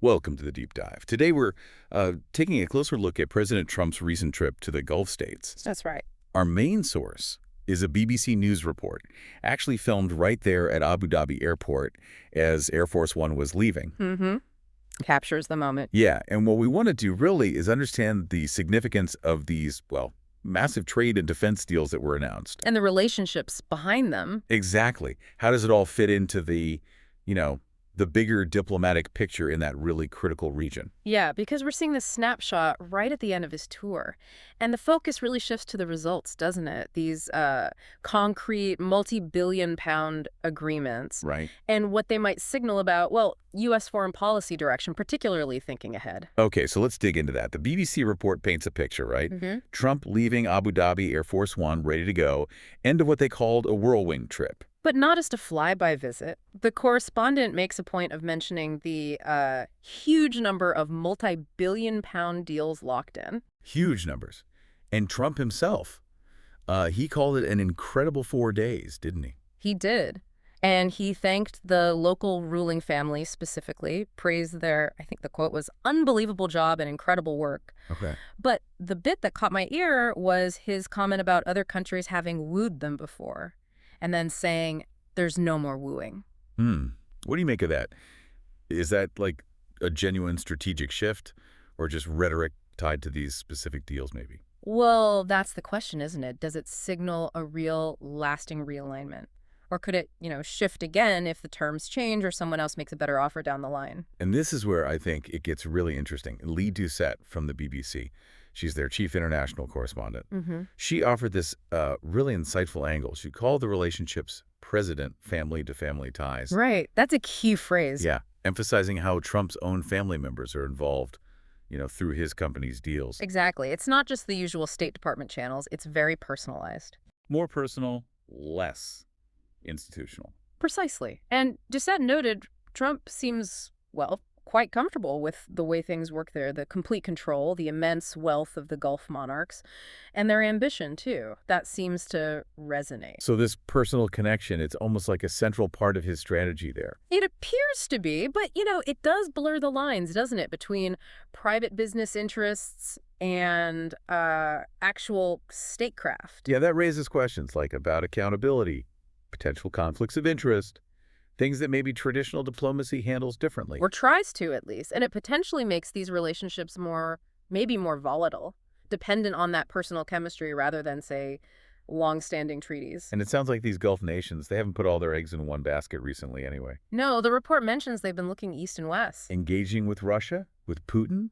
Welcome to the Deep Dive. Today we're taking a closer look at President Trump's recent trip to the Gulf states. That's right. Our main source is a BBC News report, actually filmed right there at Abu Dhabi Airport as Air Force One was leaving. Mm-hmm. Captures the moment. Yeah, and what we want to do really is understand the significance of these, well, massive trade and defense deals that were announced. And the relationships behind them. Exactly. How does it all fit into the bigger diplomatic picture in that really critical region? Yeah, because we're seeing this snapshot right at the end of his tour. And the focus really shifts to the results, doesn't it? These concrete, multi-billion-pound agreements. Right. And what they might signal about, well, U.S. foreign policy direction, particularly thinking ahead. Okay, so let's dig into that. The BBC report paints a picture, right? Mm-hmm. Trump leaving Abu Dhabi Air Force One, ready to go, end of what they called a whirlwind trip. But not just a flyby visit. The correspondent makes a point of mentioning the huge number of multi-billion-pound deals locked in. Huge numbers. And Trump himself, he called it an incredible 4 days, didn't he? He did. And he thanked the local ruling family specifically, praised their, I think the quote was, unbelievable job and incredible work. Okay. But the bit that caught my ear was his comment about other countries having wooed them before, and then saying, there's no more wooing. What do you make of that? Is that like a genuine strategic shift or just rhetoric tied to these specific deals maybe? Well, that's the question, isn't it? Does it signal a real, lasting realignment? Or could it, shift again if the terms change or someone else makes a better offer down the line? And this is where I think it gets really interesting. Lee Doucette from the BBC, she's their chief international correspondent. Mm-hmm. She offered this really insightful angle. She called the relationships president family-to-family ties. Right. That's a key phrase. Yeah, emphasizing how Trump's own family members are involved, through his company's deals. Exactly. It's not just the usual State Department channels. It's very personalized. More personal, less institutional. Precisely. And Doucette noted Trump seems, well, quite comfortable with the way things work there, the complete control, the immense wealth of the Gulf monarchs, and their ambition, too. That seems to resonate. So this personal connection, it's almost like a central part of his strategy there. It appears to be, but, it does blur the lines, doesn't it, between private business interests and actual statecraft. Yeah, that raises questions like about accountability, potential conflicts of interest, things that maybe traditional diplomacy handles differently. Or tries to, at least. And it potentially makes these relationships maybe more volatile, dependent on that personal chemistry rather than, say, long-standing treaties. And it sounds like these Gulf nations, they haven't put all their eggs in one basket recently anyway. No, the report mentions they've been looking east and west. Engaging with Russia, with Putin,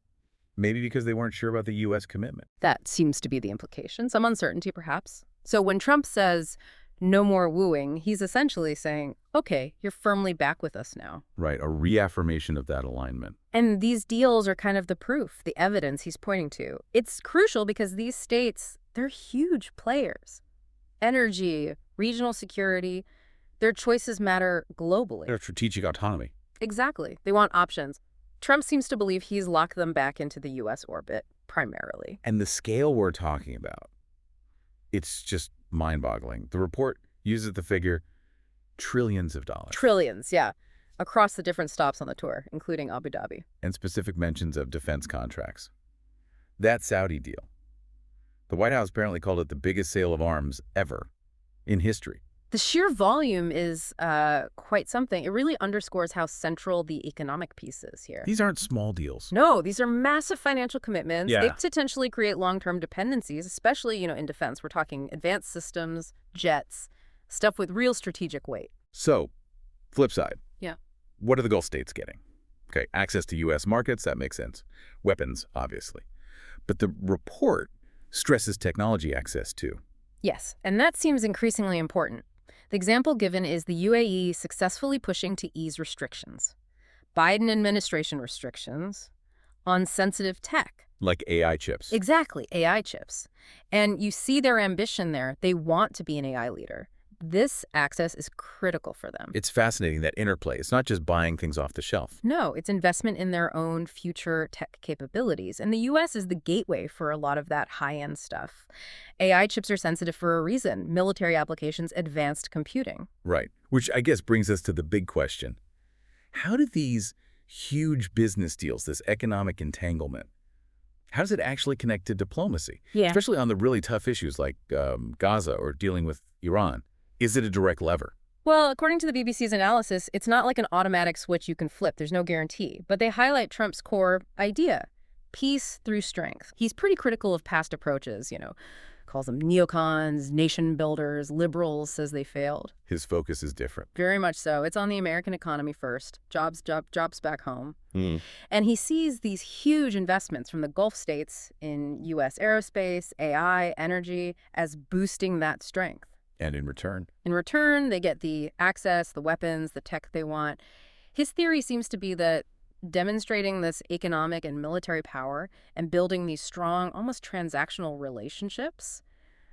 maybe because they weren't sure about the U.S. commitment. That seems to be the implication. Some uncertainty, perhaps. So when Trump says, no more wooing, he's essentially saying, okay, you're firmly back with us now. Right, a reaffirmation of that alignment. And these deals are kind of the proof, the evidence he's pointing to. It's crucial because these states, they're huge players. Energy, regional security, their choices matter globally. Their strategic autonomy. Exactly. They want options. Trump seems to believe he's locked them back into the U.S. orbit, primarily. And the scale we're talking about, it's just mind-boggling. The report uses the figure trillions of dollars. Trillions, yeah. Across the different stops on the tour, including Abu Dhabi. And specific mentions of defense contracts. That Saudi deal. The White House apparently called it the biggest sale of arms ever in history. The sheer volume is quite something. It really underscores how central the economic piece is here. These aren't small deals. No, these are massive financial commitments. Yeah. They potentially create long-term dependencies, especially, in defense. We're talking advanced systems, jets, stuff with real strategic weight. So, flip side. Yeah. What are the Gulf states getting? Okay, access to U.S. markets, that makes sense. Weapons, obviously. But the report stresses technology access, too. Yes, and that seems increasingly important. The example given is the UAE successfully pushing to ease restrictions. Biden administration restrictions on sensitive tech. Like AI chips. Exactly, AI chips. And you see their ambition there. They want to be an AI leader. This access is critical for them. It's fascinating, that interplay. It's not just buying things off the shelf. No, it's investment in their own future tech capabilities. And the U.S. is the gateway for a lot of that high-end stuff. AI chips are sensitive for a reason. Military applications, advanced computing. Right. Which I guess brings us to the big question. How do these huge business deals, this economic entanglement. How does it actually connect to diplomacy? Yeah. Especially on the really tough issues like Gaza or dealing with Iran. Is it a direct lever? Well, according to the BBC's analysis, it's not like an automatic switch you can flip. There's no guarantee. But they highlight Trump's core idea, peace through strength. He's pretty critical of past approaches, calls them neocons, nation builders, liberals, says they failed. His focus is different. Very much so. It's on the American economy first, jobs back home. Mm. And he sees these huge investments from the Gulf states in U.S. aerospace, AI, energy as boosting that strength. And in return? In return, they get the access, the weapons, the tech they want. His theory seems to be that demonstrating this economic and military power and building these strong, almost transactional relationships,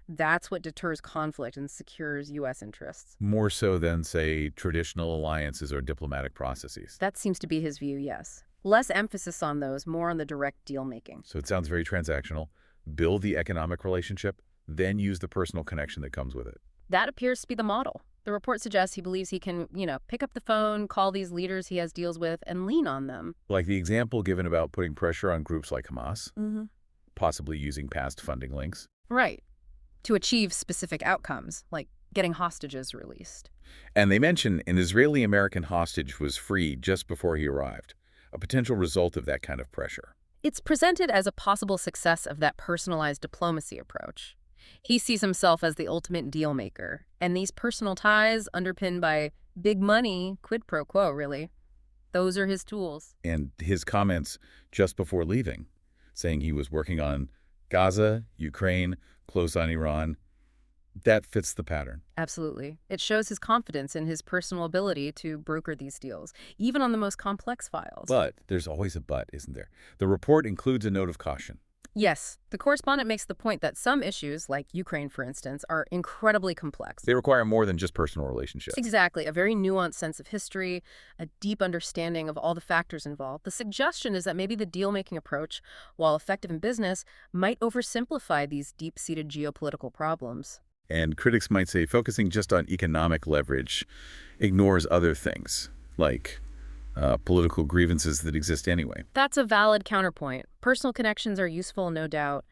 that's what deters conflict and secures U.S. interests. More so than, say, traditional alliances or diplomatic processes. That seems to be his view, yes. Less emphasis on those, more on the direct deal-making. So it sounds very transactional. Build the economic relationship, then use the personal connection that comes with it. That appears to be the model. The report suggests he believes he can, pick up the phone, call these leaders he has deals with, and lean on them. Like the example given about putting pressure on groups like Hamas, Mm-hmm. possibly using past funding links. Right. To achieve specific outcomes, like getting hostages released. And they mention an Israeli-American hostage was freed just before he arrived, a potential result of that kind of pressure. It's presented as a possible success of that personalized diplomacy approach. He sees himself as the ultimate deal maker, and these personal ties, underpinned by big money, quid pro quo, really, those are his tools. And his comments just before leaving, saying he was working on Gaza, Ukraine, close on Iran, that fits the pattern. Absolutely. It shows his confidence in his personal ability to broker these deals, even on the most complex files. But there's always a but, isn't there? The report includes a note of caution. Yes, the correspondent makes the point that some issues, like Ukraine, for instance, are incredibly complex. They require more than just personal relationships. Exactly. A very nuanced sense of history, a deep understanding of all the factors involved. The suggestion is that maybe the deal-making approach, while effective in business, might oversimplify these deep-seated geopolitical problems. And critics might say focusing just on economic leverage ignores other things, like political grievances that exist anyway. That's a valid counterpoint. Personal connections are useful, no doubt.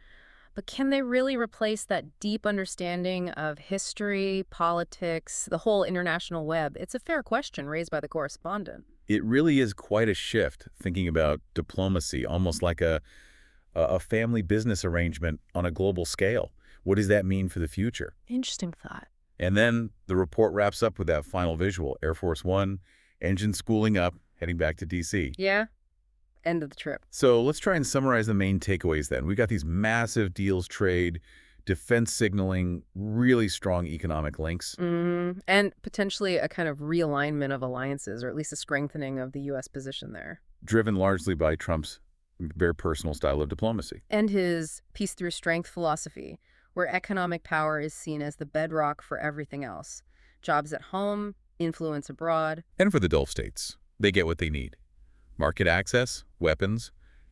But can they really replace that deep understanding of history, politics, the whole international web? It's a fair question raised by the correspondent. It really is quite a shift, thinking about diplomacy, almost like a family business arrangement on a global scale. What does that mean for the future? Interesting thought. And then the report wraps up with that final visual. Air Force One, engine schooling up, heading back to D.C. Yeah? End of the trip. So let's try and summarize the main takeaways then. We've got these massive deals trade, defense signaling, really strong economic links. Mm-hmm. And potentially a kind of realignment of alliances, or at least a strengthening of the U.S. position there. Driven largely by Trump's very personal style of diplomacy. And his peace through strength philosophy, where economic power is seen as the bedrock for everything else. Jobs at home, influence abroad. And for the Gulf states, they get what they need. Market access, weapons,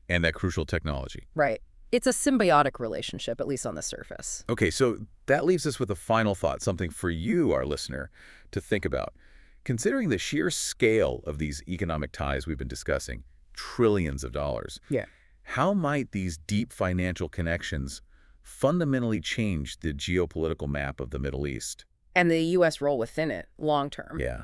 and that crucial technology. Right. It's a symbiotic relationship, at least on the surface. Okay, so that leaves us with a final thought, something for you, our listener, to think about. Considering the sheer scale of these economic ties we've been discussing, trillions of dollars, Yeah. how might these deep financial connections fundamentally change the geopolitical map of the Middle East? And the U.S. role within it, long term. Yeah.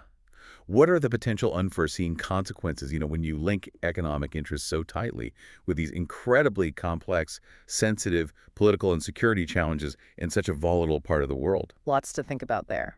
What are the potential unforeseen consequences, when you link economic interests so tightly with these incredibly complex, sensitive political and security challenges in such a volatile part of the world? Lots to think about there.